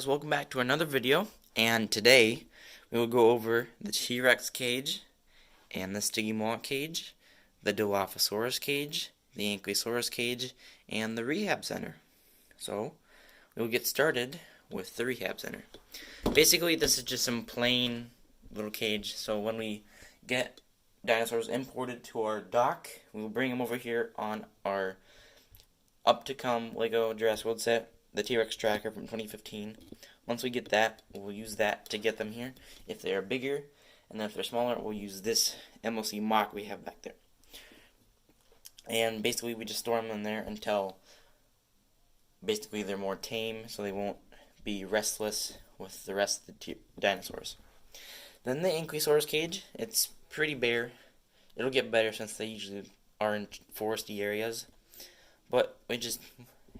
guys, welcome back to another video, and today we will go over the T-Rex cage and the Stygimolch cage, the Dilophosaurus cage, the Ankylosaurus cage, and the rehab center. So we will get started with the rehab center. Basically this is just some plain little cage, so when we get dinosaurs imported to our dock, we will bring them over here on our up-to-come Lego Jurassic World set, the T-Rex tracker from 2015. Once we get that, we'll use that to get them here if they are bigger, and then if they're smaller, we'll use this MLC mock we have back there. And basically we just store them in there until basically they're more tame, so they won't be restless with the rest of the dinosaurs. Then the Ankylosaurus cage, it's pretty bare. It'll get better since they usually are in foresty areas, but we just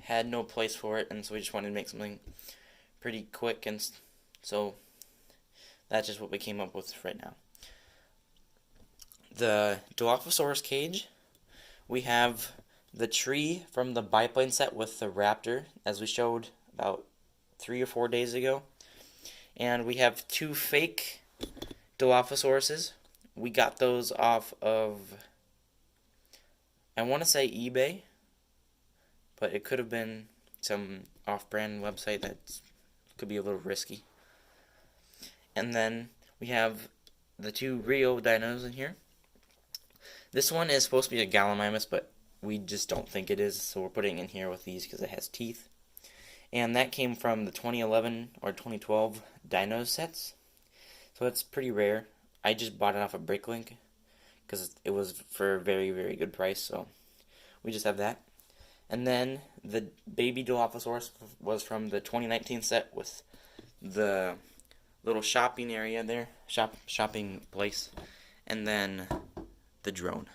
had no place for it, and so we just wanted to make something pretty quick, and so that's just what we came up with right now. The Dilophosaurus cage, we have the tree from the biplane set with the raptor, as we showed about 3 or 4 days ago, and we have 2 fake Dilophosauruses. We got those off of, I want to say eBay, but it could have been some off-brand website that could be a little risky. And then we have the 2 Rio dinos in here. This one is supposed to be a Gallimimus, but we just don't think it is, so we're putting it in here with these because it has teeth. And that came from the 2011 or 2012 dino sets, so it's pretty rare. I just bought it off of Bricklink because it was for a very, very good price, so we just have that. And then the baby Dilophosaurus was from the 2019 set with the little shopping area there, shopping place, and then the drone.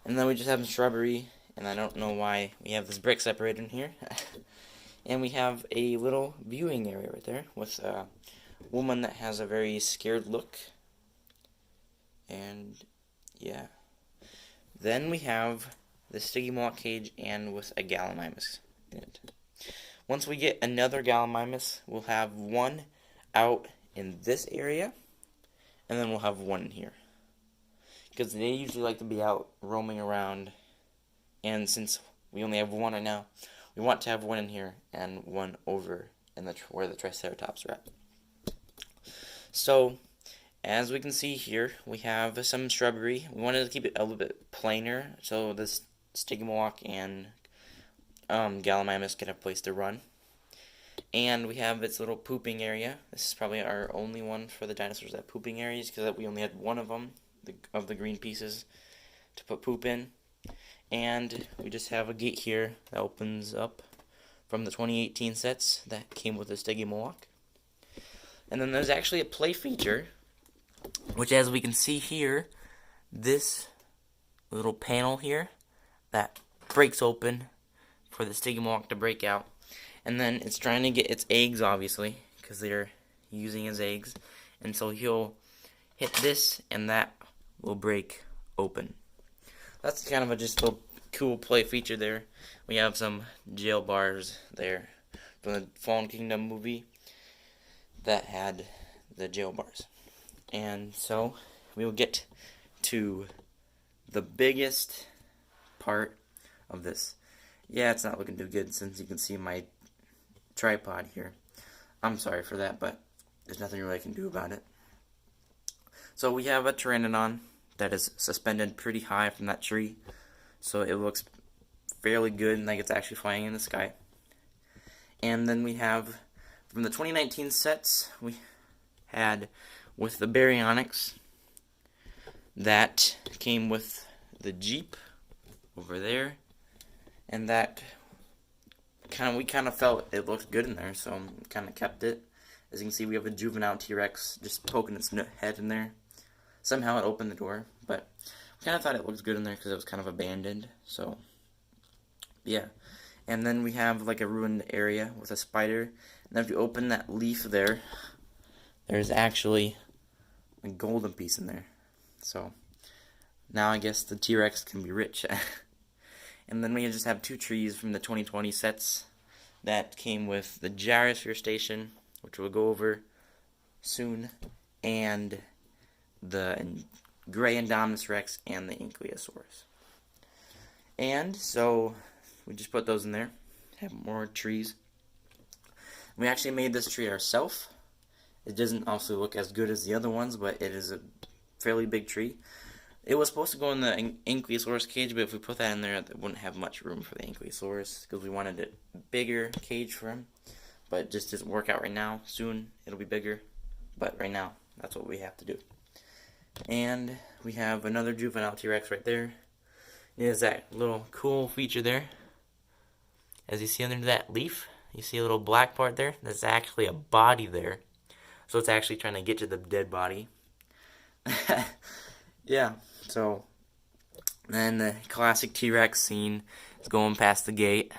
And then we just have some shrubbery, and I don't know why we have this brick separator in here. And we have a little viewing area right there with a woman that has a very scared look. And yeah. Then we have the Stygimolch cage and with a Gallimimus in it. Once we get another Gallimimus, we'll have one out in this area, and then we'll have one in here. Because they usually like to be out roaming around, and since we only have one right now, we want to have one in here and one over in the where the Triceratops are at. So, as we can see here, we have some shrubbery. We wanted to keep it a little bit plainer, so this Stygimolch and Gallimimus get a place to run. And we have its little pooping area. This is probably our only one for the dinosaurs that have pooping areas, because we only had one of them, of the green pieces, to put poop in. And we just have a gate here that opens up from the 2018 sets that came with the Stygimolch. And then there's actually a play feature, which, as we can see here, this little panel here that breaks open for the Stygimolch to break out, and then it's trying to get its eggs, obviously, because they're using his eggs, and so he'll hit this and that will break open. That's kind of a just little cool play feature there. We have some jail bars there from the Fallen Kingdom movie that had the jail bars. And so we will get to the biggest part of this. Yeah, it's not looking too good since you can see my tripod here. I'm sorry for that, but there's nothing really I can do about it. So we have a pteranodon that is suspended pretty high from that tree, so it looks fairly good and like it's actually flying in the sky. And then we have, from the 2019 sets, we had with the baryonyx that came with the Jeep over there, and that we kind of felt it looked good in there, so kind of kept it. As you can see, we have a juvenile T-Rex just poking its head in there. Somehow it opened the door, but we kind of thought it looked good in there because it was kind of abandoned, so yeah. And then we have like a ruined area with a spider, and then if you open that leaf there, there's actually a golden piece in there. So now I guess the T-Rex can be rich. And then we just have 2 trees from the 2020 sets that came with the gyrosphere station, which we'll go over soon, and the gray Indominus Rex and the Ankylosaurus. And so we just put those in there. Have more trees. We actually made this tree ourselves. It doesn't also look as good as the other ones, but it is a fairly big tree. It was supposed to go in the Ankylosaurus cage, but if we put that in there, it wouldn't have much room for the Ankylosaurus, because we wanted a bigger cage for him. But it just doesn't work out right now. Soon it'll be bigger, but right now that's what we have to do. And we have another juvenile T-Rex right there. It has that little cool feature there. As you see under that leaf, you see a little black part there? That's actually a body there. So it's actually trying to get to the dead body. Yeah, so then the classic T-Rex scene is going past the gate.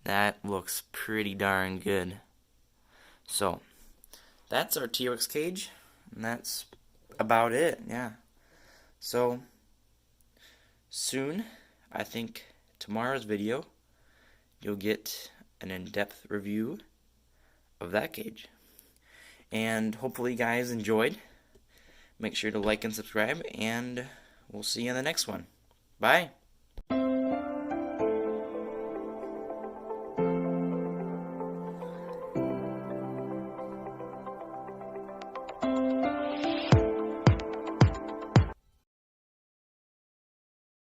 That looks pretty darn good. So that's our T-Rex cage, and that's about it, yeah. So soon, I think tomorrow's video, you'll get an in-depth review of that cage. And hopefully you guys enjoyed. Make sure to like and subscribe, and we'll see you in the next one. Bye.